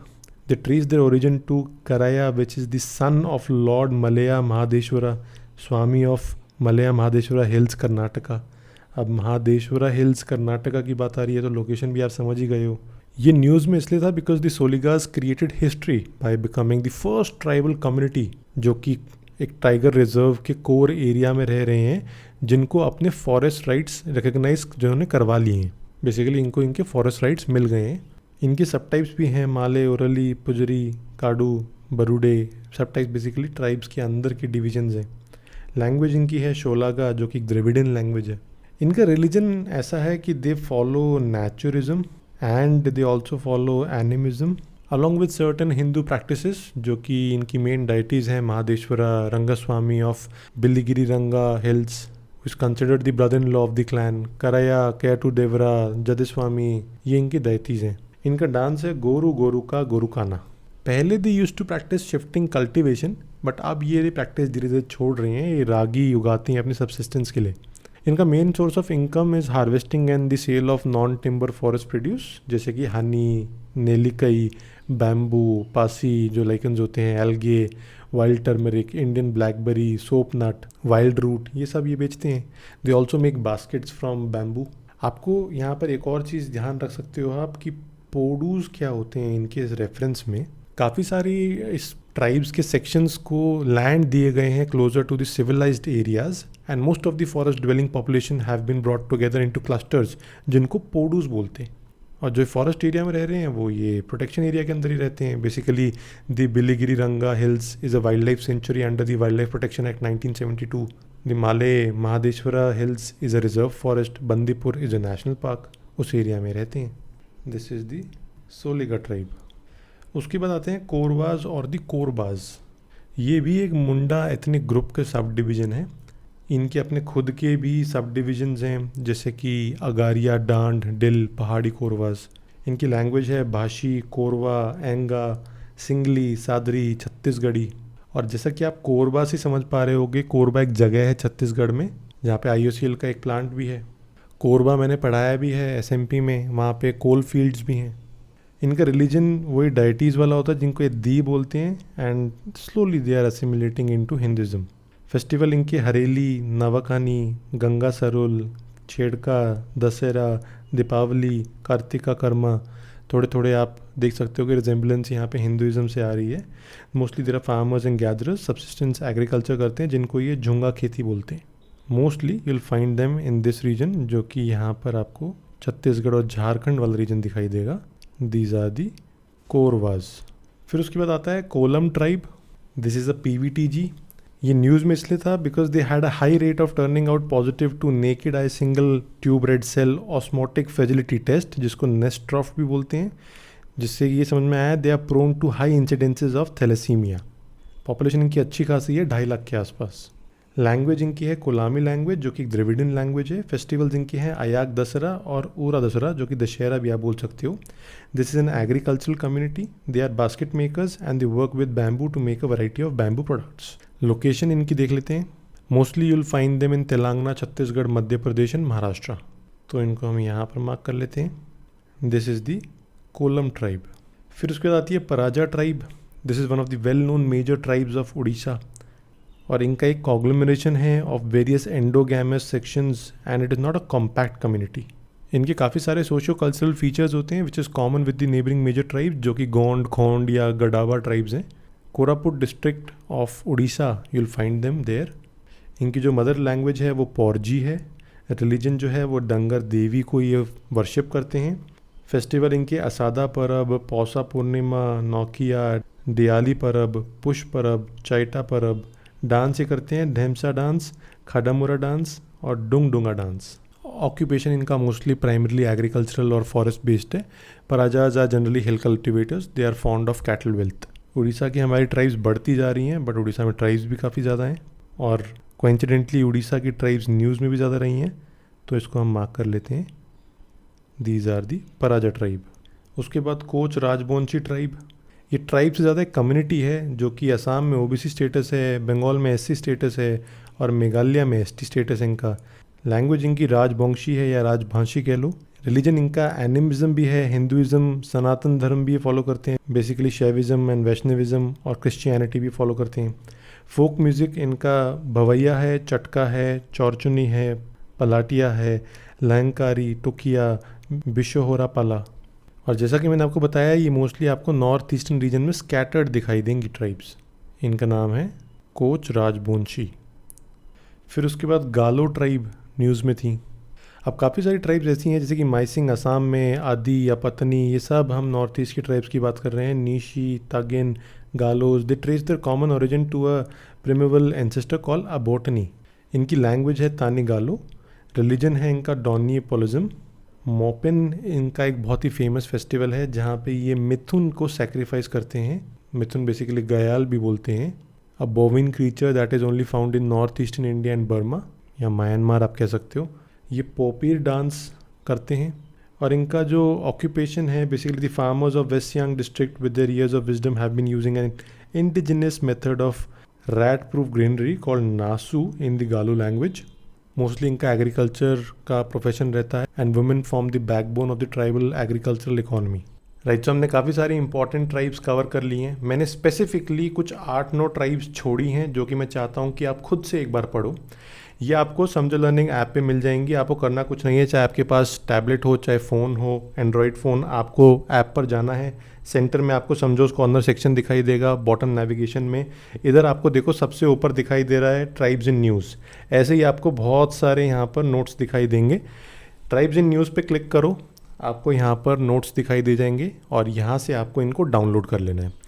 They trace their origin to Karaya which is the son of lord Malaya Mahadeshwara, Swami of मलया महादेश्वरा हिल्स कर्नाटका। अब महादेश्वरा हिल्स कर्नाटका की बात आ रही है तो लोकेशन भी आप समझ ही गए हो। ये न्यूज़ में इसलिए था because the Soligas created history by becoming the first tribal community, जो कि एक टाइगर रिजर्व के कोर एरिया में रह रहे हैं, जिनको अपने फॉरेस्ट राइट्स रिकग्नाइज जिन्होंने करवा लिए हैं। बेसिकली इनको इनके फॉरेस्ट राइट्स मिल गए हैं। इनके सब टाइप्स भी हैं, माले, ओरली, पुजरी, काडू, बरूडे। सब टाइप्स बेसिकली ट्राइब्स के अंदर की डिविजन्स हैं। लैंग्वेज इनकी है शोलागा, जो कि द्रविडियन लैंग्वेज है। इनका रिलीजन ऐसा है कि they follow naturism and they also follow animism along with certain Hindu practices, जो कि इनकी मेन डाइटीज़ हैं महादेश्वरा रंगस्वामी ऑफ बिल्लीगिरी रंगा hills, is considered the brother in law of the clan, करया केटू देवरा जदस्वामी, ये इनकी डाइटीज़ हैं। इनका डांस है गोरू गोरू का गोरुकाना। पहले they use to practice shifting cultivation, but अब ये प्रैक्टिस धीरे धीरे छोड़ रहे हैं, ये रागी उगाती हैं अपने सब्सिस्टेंस के लिए। इनका main source of income is harvesting and the sale of non timber forest produce, जैसे कि हनी, नेलिकई, बैम्बू, पासी जो लाइकन्स होते हैं, algae, wild turmeric, Indian blackberry, soap nut, wild root, ये सब ये बेचते हैं। They also make baskets from bamboo. आपको यहाँ पर एक और चीज़ ध्यान रख सकते हो आप कि पोडूज क्या होते हैं इनके रेफरेंस में। काफ़ी सारी इस ट्राइब्स के सेक्शंस को लैंड दिए गए हैं closer to the civilised areas and most of the forest dwelling population have been brought together into clusters, जिनको पोडूज बोलते हैं। और जो फॉरेस्ट एरिया में रह रहे हैं वो ये प्रोटेक्शन एरिया के अंदर ही रहते हैं। बेसिकली द बिलीगिरी रंगा hills is a wild life sanctuary under the wild life protection act 1972। The Male Mahadeshwara hills is a reserve forest, Bandipur is a national park, उस एरिया में रहते हैं। This is the Soliga tribe. उसके बाद आते हैं कोरवाज और दी कोरबाज। ये भी एक मुंडा एथनिक ग्रुप के सब डिवीज़न है। इनके अपने खुद के भी सब डिवीजन्स हैं, जैसे कि अगारिया, डांड, डिल, पहाड़ी कोरवाज। इनकी लैंग्वेज है भाषी, कोरवा, एंगा, सिंगली, सादरी, छत्तीसगढ़ी। और जैसा कि आप कोरबा से समझ पा रहे होगे, कोरबा एक जगह है छत्तीसगढ़ में जहाँ पे IOCL का एक प्लांट भी है। कोरबा मैंने पढ़ाया भी है SMP में, वहाँ पे कोल फील्ड्स भी हैं। इनका रिलीजन वही डाइटीज़ वाला होता है जिनको ये दी बोलते हैं, and slowly they are assimilating into Hinduism. Festival इनके हरेली, नवकानी, गंगा सरुल, छेड़का, दशहरा, दीपावली, कार्तिका कर्मा, थोड़े थोड़े आप देख सकते हो कि रिजेंबलेंस यहाँ पे हिंदुज़म से आ रही है। Mostly there are farmers and gatherers, subsistence agriculture करते हैं, जिनको ये झुंगा खेती बोलते हैं। Mostly you will find them in this region, जो कि यहाँ पर आपको छत्तीसगढ़ और झारखंड वाला रीजन दिखाई देगा। These are the Korwas. फिर उसके बाद आता है Kolam tribe. This is a PVTG। ये न्यूज़ में इसलिए था because they had a high rate of turning out positive to naked eye single tube red cell osmotic fragility test, जिसको नेस्ट्रॉफ भी बोलते हैं, जिससे ये समझ में आया they are prone to high incidences of thalassemia. Population इनकी अच्छी खासी है, 2.5 लाख के आसपास। लैंग्वेज इनकी है कोलामी लैंग्वेज, जो कि एक द्रविडियन लैंग्वेज है। फेस्टिवल्स इनके हैं अयाक दशहरा और ऊरा दशहरा, जो कि दशहरा भी आप बोल सकते हो। This is an agricultural community. They are basket makers and they work with bamboo to make a variety of bamboo products. Location इनकी देख लेते हैं। Mostly you'll find them in Telangana, Chhattisgarh, Madhya Pradesh and Maharashtra. तो इनको हम यहाँ पर मार्क कर लेते हैं। This is the Kolam tribe. फिर उसके बाद आती है Paraja tribe. This is one of the well known major tribes of Orissa, और इनका एक कॉग्लोमरेशन है of various endogamous sections and it is not a compact community. इनके काफ़ी सारे सोशो कल्चरल फीचर्स होते हैं which is common with the neighbouring major tribes, जो कि गोंड, खोंड या गडावा ट्राइब्स हैं। Koraput district of Orissa you'll find them there. इनकी जो मदर लैंग्वेज है वो पौरजी है। रिलीजन जो है वो डंगर देवी को ये वर्शिप करते हैं। फेस्टिवल इनके असादा परब, पौसा पूर्णिमा, नौकिया, दियाली परब, पुष परब, चैटा परब। डांस ये करते हैं ढेमसा डांस, खडामुरा डांस और डुंगडुंगा डांस। ऑक्यूपेशन इनका मोस्टली प्राइमरली एग्रीकल्चरल और फॉरेस्ट बेस्ड है। Parajas are generally hill cultivators, they are fond of cattle wealth. Orissa की हमारी ट्राइब्स बढ़ती जा रही हैं, बट उड़ीसा में ट्राइब्स भी काफ़ी ज़्यादा हैं, और कोइंसिडेंटली उड़ीसा की ट्राइब्स न्यूज़ में भी ज़्यादा रही हैं, तो इसको हम मार्क कर लेते हैं। These are the Paraja tribe. उसके बाद कोच राजबोंशी ट्राइब। ये ट्राइब से ज़्यादा एक कम्युनिटी है, जो कि असम में OBC स्टेटस है, बंगाल में SC स्टेटस है, और मेघालय में ST स्टेटस है इनका। लैंग्वेज इनकी राजबोंशी है या राजभाषी कह लो। रिलीजन इनका एनिमिज्म भी है, हिंदुइज्म, सनातन धर्म भी फॉलो करते हैं, बेसिकली शैविज्म एंड वैष्णविज्म, और क्रिश्चियनिटी भी फॉलो करते हैं। फोक म्यूज़िक इनका भवैया है, चटका है, चौरचुनी है, पलाटिया है, लंकारी, टुकिया, बिशोहोरा पाला। और जैसा कि मैंने आपको बताया, ये मोस्टली आपको नॉर्थ ईस्टर्न रीजन में स्कैटर्ड दिखाई देंगी ट्राइब्स। इनका नाम है कोच राजबोंशी। फिर उसके बाद गालो ट्राइब न्यूज़ में थी। अब काफ़ी सारी ट्राइब्स ऐसी हैं, जैसे कि माइसिंग असम में, आदि या पत्नी, ये सब हम नॉर्थ ईस्ट की ट्राइब्स की बात कर रहे हैं। Nyishi, Tagin, Galos, they trace their common origin to a primeval ancestor call Abotani. इनकी लैंग्वेज है तानी गालो। रिलीजन है इनका डॉनियोपोलिज्म। मोपिन इनका एक बहुत ही फेमस फेस्टिवल है जहाँ पे ये मिथुन को सेक्रीफाइस करते हैं। मिथुन बेसिकली गयाल भी बोलते हैं। A bovine creature that is only found in north eastern India and Burma, या म्यांमार आप कह सकते हो। ये पोपीर डांस करते हैं। और इनका जो ऑक्यूपेशन है, basically the farmers of west Siang district with their years of wisdom have been using an indigenous method of rat proof granary called nasu in the Galo language. Mostly इनका एग्रीकल्चर का प्रोफेशन रहता है and women form the backbone of the tribal agricultural economy. Right, so हमने काफ़ी सारी important tribes cover कर लिए हैं। मैंने स्पेसिफिकली कुछ 8-9 ट्राइब्स छोड़ी हैं जो कि मैं चाहता हूँ कि आप खुद से एक बार पढ़ो। ये आपको समझो लर्निंग ऐप पे मिल जाएंगी। आपको करना कुछ नहीं है, चाहे आपके पास टैबलेट हो चाहे फ़ोन हो, एंड्रॉयड फ़ोन, आपको ऐप पर जाना है। सेंटर में आपको समझोस कॉर्नर सेक्शन दिखाई देगा, बॉटम नेविगेशन में इधर आपको देखो सबसे ऊपर दिखाई दे रहा है ट्राइब्स इन न्यूज़। ऐसे ही आपको बहुत सारे यहाँ पर नोट्स दिखाई देंगे। ट्राइब्स इन न्यूज़ पे क्लिक करो, आपको यहाँ पर नोट्स दिखाई दे जाएंगे और यहाँ से आपको इनको डाउनलोड कर लेना है।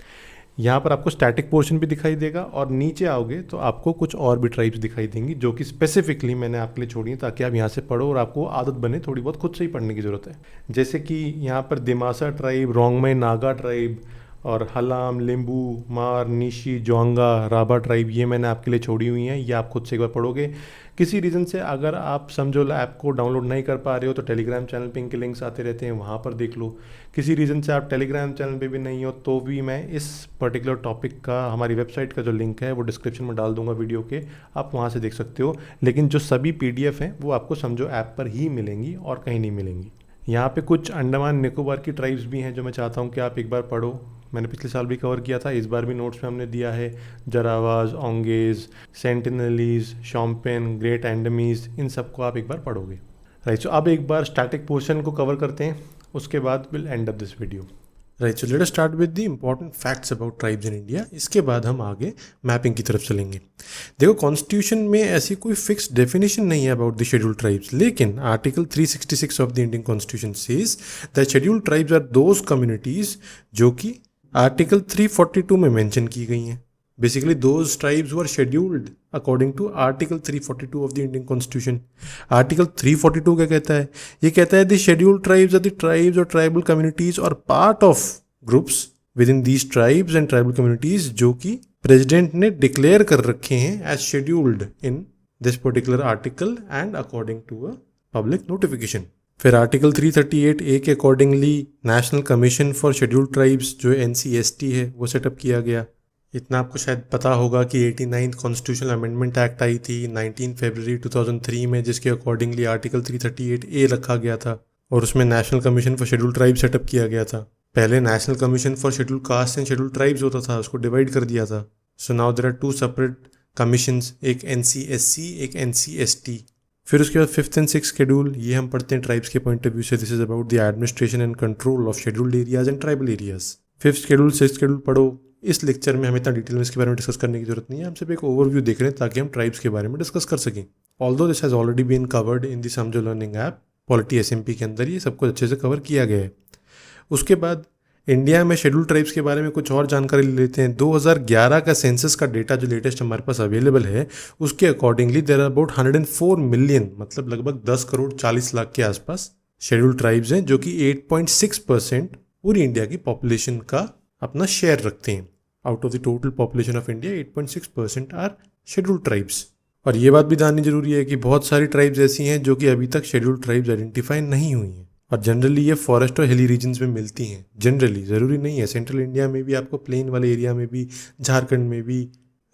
यहाँ पर आपको स्टैटिक पोर्शन भी दिखाई देगा और नीचे आओगे तो आपको कुछ और भी ट्राइब्स दिखाई देंगी जो कि स्पेसिफिकली मैंने आपके लिए छोड़ी हैं ताकि आप यहाँ से पढ़ो और आपको आदत बने, थोड़ी बहुत खुद से ही पढ़ने की ज़रूरत है। जैसे कि यहाँ पर दिमासा ट्राइब, रोंगमई नागा ट्राइब और हलाम, लिम्बू, मार, निशी, जोंगा, राभा ट्राइब, ये मैंने आपके लिए छोड़ी हुई हैं। ये आप खुद से एक बार पढ़ोगे। किसी रीज़न से अगर आप समझो ऐप को डाउनलोड नहीं कर पा रहे हो तो टेलीग्राम चैनल पे इनके लिंक्स आते रहते हैं, वहाँ पर देख लो। किसी रीज़न से आप टेलीग्राम चैनल पे भी नहीं हो तो भी मैं इस पर्टिकुलर टॉपिक का हमारी वेबसाइट का जो लिंक है वो डिस्क्रिप्शन में डाल दूंगा वीडियो के, आप वहाँ से देख सकते हो। लेकिन जो सभी PDF हैं वो आपको समझो ऐप पर ही मिलेंगी और कहीं नहीं मिलेंगी। यहाँ पे कुछ अंडमान निकोबार की ट्राइब्स भी हैं जो मैं चाहता हूँ कि आप एक बार पढ़ो। मैंने पिछले साल भी कवर किया था, इस बार भी नोट्स में हमने दिया है। Jarawas, Onges, Sentinelese, champagne, great एंडमीज, इन सबको आप एक बार पढ़ोगे। राइट, सो अब एक बार स्टैटिक पोर्शन को कवर करते हैं, उसके बाद will and up this video. Right, so let us start with the important facts about tribes in India. इसके बाद हम आगे मैपिंग की तरफ चलेंगे। देखो, कॉन्स्टिट्यूशन में ऐसी कोई फिक्स डेफिनेशन नहीं है अबाउट द शेड्यूल्ड ट्राइब्स, लेकिन article 366 of the Indian constitution says that scheduled tribes are those communities जो कि आर्टिकल 342 में मेंशन की गई हैं। Basically those tribes were scheduled according to article 342 of the Indian constitution. Article 342 क्या कहता है? ये कहता है the scheduled tribes are the tribes और ट्राइबल कम्युनिटीज और part of groups within these tribes and tribal communities जो कि प्रेसिडेंट ने डिक्लेयर कर रखे हैं as scheduled in this particular article and according to a public notification. फिर article 338A के accordingly national commission for scheduled tribes जो NCST है वो सेटअप किया गया। इतना आपको शायद पता होगा कि 89th कॉन्स्टिट्यूशनल अमेंडमेंट एक्ट आई थी 19 फरवरी 2003 में, जिसके अकॉर्डिंगली आर्टिकल 338A रखा गया था और उसमें national commission for scheduled tribes set up किया गया था। पहले national commission for scheduled caste and scheduled tribes होता था, उसको डिवाइड कर दिया था। So now there are 2 separate commissions, एक NCSC, एक NCST। फिर उसके बाद 5th and 6th शेड्यूल, ये हम पढ़ते हैं ट्राइब्स के पॉइंट ऑफ व्यू से। This is about the administration and control of scheduled areas and tribal areas. 5th schedule 6th schedule पढ़ो। इस लेक्चर में हमें इतना डिटेल में इसके बारे में डिस्कस करने की जरूरत नहीं है, हम सिर्फ एक ओवरव्यू देख रहे हैं ताकि हम ट्राइब्स के बारे में डिस्कस कर सकें। Although this has already been covered in the Samjho learning app polity SMP के अंदर, ये सब कुछ अच्छे से कवर किया गया है। उसके बाद इंडिया में शेड्यूल्ड ट्राइब्स के बारे में कुछ और जानकारी ले लेते हैं। 2011 का सेंसस का डेटा जो लेटेस्ट हमारे पास अवेलेबल है, उसके accordingly there are about 104 million, मतलब लगभग 10 करोड़ 40 लाख के आसपास शेड्यूल्ड ट्राइब्स हैं जो कि 8.6% पूरी इंडिया की पॉपुलेशन का अपना शेयर रखते हैं। Out of the total population of India 8.6% are scheduled tribes. और ये बात भी जाननी जरूरी है कि बहुत सारी ट्राइब्स ऐसी हैं जो कि अभी तक शेड्यूल्ड ट्राइब्स आइडेंटिफाई नहीं हुई हैं और जनरली ये फॉरेस्ट और हिली रीजन्स में मिलती हैं। जनरली, ज़रूरी नहीं है, सेंट्रल इंडिया में भी आपको, प्लेन वाले एरिया में भी, झारखंड में भी,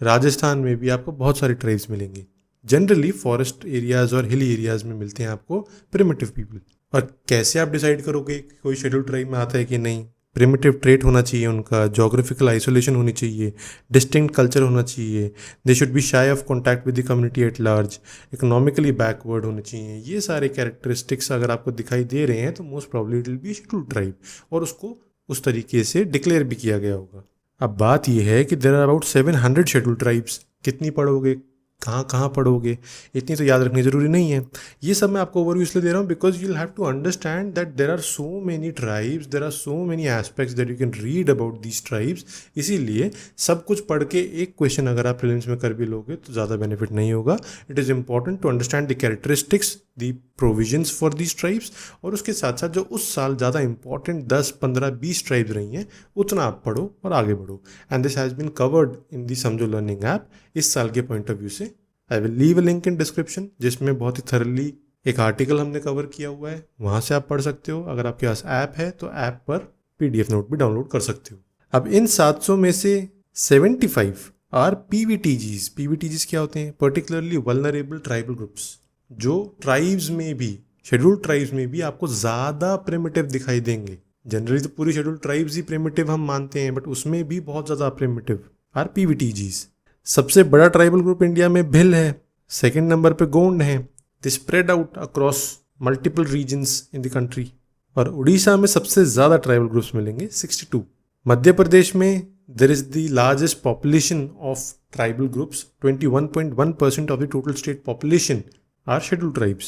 राजस्थान में भी आपको बहुत सारे ट्राइब्स मिलेंगे। जनरली फॉरेस्ट एरियाज़ और हिली एरियाज़ में मिलते हैं आपको प्रिमिटिव पीपल। और कैसे आप डिसाइड करोगे कि कोई शेड्यूल्ड ट्राइब में आता है कि नहीं? प्रिमिटिव ट्रेट होना चाहिए उनका, जोग्राफिकल आइसोलेशन होनी चाहिए, डिस्टिंक्ट कल्चर होना चाहिए, दे शुड बी शाई of contact with the community at large, economically backward होने चाहिए। ये सारे कैरेक्टरिस्टिक्स अगर आपको दिखाई दे रहे हैं तो most probably it will be scheduled tribe और उसको उस तरीके से डिक्लेयर भी किया गया होगा। अब बात यह है कि there are about 700 scheduled tribes. कितनी पढ़ोगे, कहाँ कहाँ पढ़ोगे, इतनी तो याद रखनी ज़रूरी नहीं है। ये सब मैं आपको ओवरव्यू इसलिए दे रहा हूँ because you will have to understand that there are so many tribes, there are so many aspects that you can read about these tribes. इसीलिए सब कुछ पढ़ के एक क्वेश्चन अगर आप प्रीलिम्स में कर भी लोगे तो ज़्यादा बेनिफिट नहीं होगा। It is important to understand the characteristics, the provisions for these tribes, और उसके साथ साथ जो उस साल ज़्यादा इंपॉर्टेंट 10, 15, 20 ट्राइब्स रही हैं उतना आप पढ़ो और आगे बढ़ो। And this has been covered in the Samjho learning app इस साल के पॉइंट ऑफ व्यू से। I will leave a link in description जिसमें बहुत ही थरली एक आर्टिकल हमने कवर किया हुआ है, वहाँ से आप पढ़ सकते हो। अगर आपके पास ऐप है तो ऐप पर PDF नोट भी डाउनलोड कर सकते हो। अब इन 700 में से 75 आर PVTGs। PVTGs क्या होते हैं? पर्टिकुलरली वल्नरेबल ट्राइबल ग्रुप्स, जो ट्राइब्स में भी, शेड्यूल्ड ट्राइब्स में भी आपको ज़्यादा प्रिमिटिव दिखाई देंगे। जनरली तो पूरी शेड्यूल्ड ट्राइब्स ही प्रिमिटिव हम मानते हैं, बट उसमें भी बहुत ज़्यादा प्रिमिटिव आर PVTGs। सबसे बड़ा ट्राइबल ग्रुप इंडिया में भिल है, सेकेंड नंबर पे गोंड है। They spread out across multiple regions in the country. और उड़ीसा में सबसे ज़्यादा ट्राइबल ग्रुप्स मिलेंगे, 62। मध्य प्रदेश में there is the largest population of tribal groups, 21.1% of the total state population are scheduled tribes।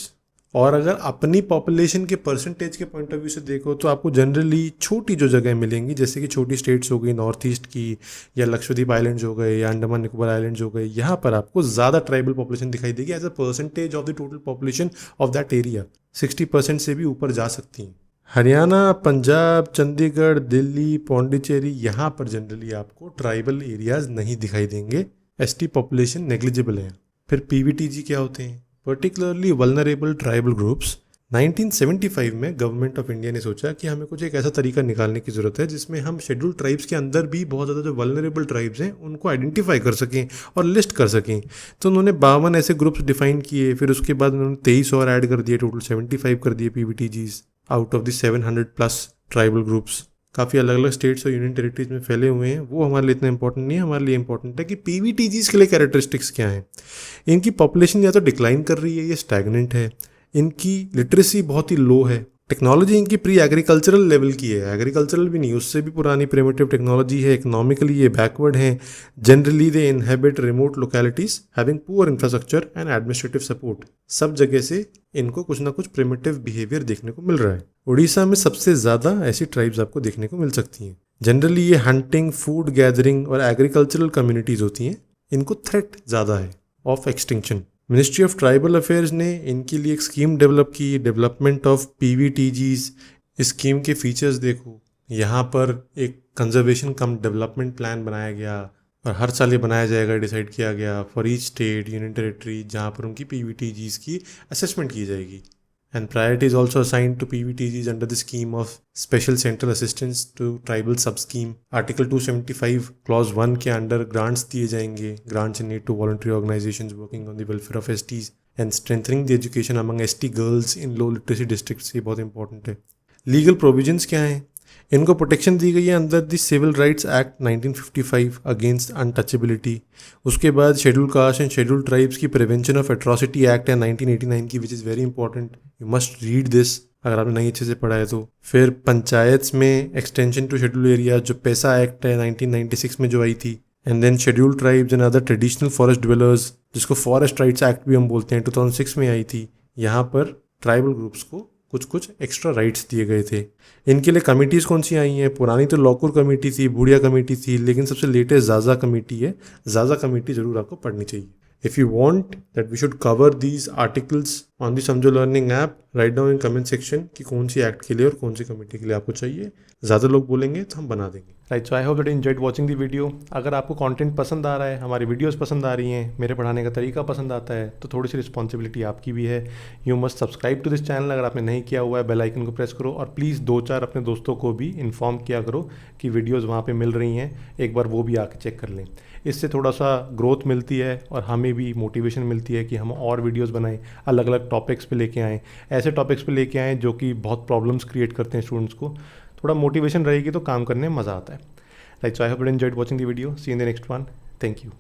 और अगर अपनी पॉपुलेशन के परसेंटेज के पॉइंट ऑफ व्यू से देखो तो आपको जनरली छोटी जो जगह मिलेंगी, जैसे कि छोटी स्टेट्स हो गई नॉर्थ ईस्ट की, या लक्षद्वीप आइलैंड्स हो गए, या अंडमान निकोबार आइलैंड्स हो गए, यहाँ पर आपको ज़्यादा ट्राइबल पॉपुलेशन दिखाई देगी as a percentage of the total population of that area. 60% से भी ऊपर जा सकती हैं। हरियाणा, पंजाब, चंडीगढ़, दिल्ली, पौंडीचेरी, यहाँ पर जनरली आपको ट्राइबल एरियाज नहीं दिखाई देंगे। ST पॉपुलेशन नेग्लिजिबल है। फिर PVTG क्या होते हैं? Particularly vulnerable tribal groups. 1975 में गवर्नमेंट ऑफ इंडिया ने सोचा कि हमें कुछ एक ऐसा तरीका निकालने की ज़रूरत है जिसमें हम शेड्यूल्ड ट्राइब्स के अंदर भी बहुत ज़्यादा जो वल्नरेबल ट्राइब्स हैं उनको आइडेंटिफाई कर सकें और लिस्ट कर सकें। तो उन्होंने 52 ऐसे ग्रुप्स डिफाइन किए, फिर उसके बाद उन्होंने 23 और ऐड कर दिए, टोटल 75 कर दिए PVTGs out of the 700+ tribal groups. काफ़ी अलग अलग स्टेट्स और यूनियन टेरिटरीज में फैले हुए हैं, वो हमारे लिए इतना इंपॉर्टेंट नहीं है। हमारे लिए इंपॉर्टेंट है कि PVTGs के लिए कैरेक्टरिस्टिक्स क्या हैं। इनकी पॉपुलेशन या तो डिक्लाइन कर रही है या स्टैग्नेंट है। इनकी लिटरेसी बहुत ही लो है। टेक्नोलॉजी इनकी प्री एग्रीकल्चरल लेवल की है, एग्रीकल्चरल भी नहीं, उससे भी पुरानी प्रिमिटिव टेक्नोलॉजी है। इकोनॉमिकली ये बैकवर्ड हैं। Generally they inhabit remote localities having poor infrastructure and administrative support. सब जगह से इनको कुछ ना कुछ प्रिमिटिव बिहेवियर देखने को मिल रहा है। उड़ीसा में सबसे ज़्यादा ऐसी ट्राइब्स आपको देखने को मिल सकती हैं। जनरली ये हंटिंग, फूड गैदरिंग और एग्रीकल्चरल कम्युनिटीज़ होती हैं। इनको थ्रेट ज़्यादा है of extinction. Ministry of tribal affairs ने इनके लिए एक स्कीम डेवलप की, डेवलपमेंट ऑफ PVTGs। इस स्कीम के फीचर्स देखो, यहाँ पर एक कंजर्वेशन कम डेवलपमेंट प्लान बनाया गया और हर साल ये बनाया जाएगा, डिसाइड किया गया for each state, union territory, जहाँ पर उनकी PVTGs की असेसमेंट की जाएगी। And priority is also assigned to PVTGs under the scheme of Special Central Assistance to Tribal Sub-Scheme। Article 275 Clause 1 के अंडर ग्रांट्स दिए जाएंगे, grants in aid to voluntary organizations working on the welfare of STs and strengthening the education among ST girls in low literacy districts। ये बहुत important है। Legal provisions क्या हैं? इनको protection दी गई है under the civil rights act 1955 against untouchability. उसके बाद schedule caste and schedule tribes की प्रिवेंशन ऑफ एट्रॉसिटी एक्ट है 1989 की, which is very important, you must read this अगर आपने नहीं अच्छे से पढ़ा है तो। फिर पंचायत में एक्सटेंशन टू शेड्यूल एरिया, जो पैसा एक्ट है 1996 में जो आई थी। And then schedule tribes and other traditional forest dwellers, जिसको फॉरेस्ट राइट्स एक्ट भी हम बोलते हैं, 2006 में आई थी। यहाँ पर ट्राइबल ग्रुप्स को कुछ कुछ एक्स्ट्रा राइट्स दिए गए थे। इनके लिए कमिटीज़ कौन सी आई हैं? पुरानी तो लॉकुर कमेटी थी, बूढ़िया कमेटी थी, लेकिन सबसे लेटेस्ट ज़ाज़ा कमेटी है। ज़ाज़ा कमेटी ज़रूर आपको पढ़नी चाहिए। If you want that we should cover these articles on the समझो learning app, write down in comment section कि कौन सी एक्ट के लिए और कौन सी कमेटी के लिए आपको चाहिए। ज़्यादा लोग बोलेंगे तो हम बना देंगे। Right, so I hope that you enjoyed watching the video. अगर आपको कंटेंट पसंद आ रहा है, हमारी वीडियोस पसंद आ रही हैं, मेरे पढ़ाने का तरीका पसंद आता है, तो थोड़ी सी रिस्पॉन्सिबिलिटी आपकी भी है। You must subscribe to this channel अगर आपने नहीं किया हुआ है, बेल आइकन को प्रेस करो और प्लीज़ 2-4 अपने दोस्तों को भी इन्फॉर्म किया करो कि वीडियोज़ वहाँ पर मिल रही हैं, एक बार वो भी आके चेक कर लें। इससे थोड़ा सा ग्रोथ मिलती है और हमें भी मोटिवेशन मिलती है कि हम और वीडियोस बनाएं, अलग अलग टॉपिक्स पे लेके आएँ, ऐसे टॉपिक्स पे लेके आएँ जो कि बहुत प्रॉब्लम्स क्रिएट करते हैं स्टूडेंट्स को। थोड़ा मोटिवेशन रहेगी तो काम करने में मज़ा आता है। Right, so I hope you enjoyed watching the video. See in the next one. Thank you.